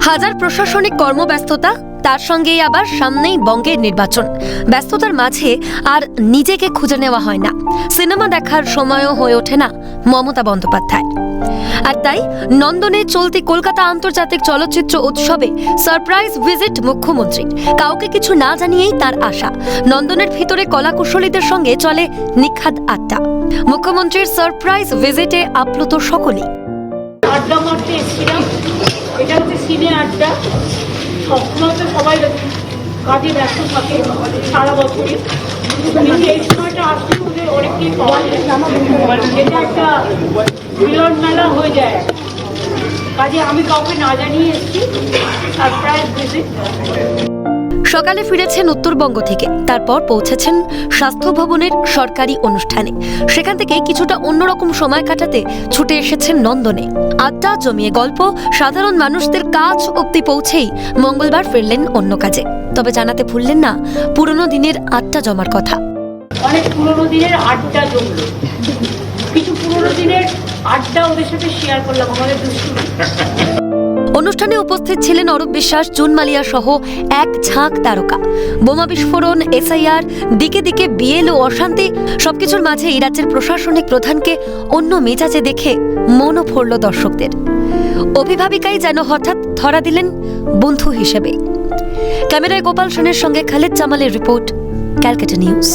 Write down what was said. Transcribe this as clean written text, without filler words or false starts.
হাজার প্রশাসনিক কর্মব্যস্ততা, তার সঙ্গেই আবার সামনেই বঙ্গের নির্বাচন। ব্যস্ততার মাঝে আর নিজেকে খুঁজে নেওয়া হয় না, সিনেমা দেখার সময়ও হয়ে ওঠে না মমতা বন্দ্যোপাধ্যায়। আর তাই নন্দনে চলতি কলকাতা আন্তর্জাতিক চলচ্চিত্র উৎসবে সারপ্রাইজ ভিজিট মুখ্যমন্ত্রী। কাউকে কিছু না জানিয়েই তার আশা। নন্দনের ভিতরে কলাকুশলীদের সঙ্গে চলে নিখাদ আড্ডা। মুখ্যমন্ত্রীর সারপ্রাইজ ভিজিটে আপ্লুত সকলেই। আড্ডা মারতে এসেছিলাম, এটা হচ্ছে সিনে আড্ডা। সবসময় তো সবাই কাজে ব্যস্ত থাকে সারা বছরই, কিন্তু এই সময়টা আসলে ওদের অনেকটাই পাওয়া যায়। এটা একটা মিলন মেলা হয়ে যায়। কাজে আমি কাউকে না জানিয়ে এসেছি সারপ্রাইজ ভিজিট। সকালে ফিরেছেন উত্তরবঙ্গ থেকে, তারপর পৌঁছেছেন স্বাস্থ্য ভবনের সরকারি অনুষ্ঠানে। সেখান থেকে কিছুটা অন্যরকম সময় কাটাতে ছুটে এসেছেন নন্দনে। আড্ডা জমিয়ে গল্প, সাধারণ মানুষদের কাজ অব্দি পৌঁছেই মঙ্গলবার ফিরলেন অন্য কাজে। তবে জানাতে ভুললেন না পুরনো দিনের আড্ডা জমার কথা। অনেক পুরনো দিনের আড্ডা জমলো, কিছু পুরনো দিনের আড্ডা ওদের সাথে শেয়ার করলাম, আমাদের দুষ্টুমি। অনুষ্ঠানে উপস্থিত ছিলেন অরূপ বিশ্বাস, জুন মালিয়া সহ এক ঝাঁক তারকা। বোমা বিস্ফোরণ, এসআইআর, দিকে দিকে বিএলও অশান্তি, সবকিছুর মাঝে এই রাজ্যের প্রশাসনিক প্রধানকে অন্য মেজাজে দেখে মনও ভরল দর্শকদের। অভিভাবিকাই যেন হঠাৎ ধরা দিলেন বন্ধু হিসেবে। ক্যামেরায় গোপাল সেনের সঙ্গে খালিদ জামালের রিপোর্ট, ক্যালকাটা নিউজ।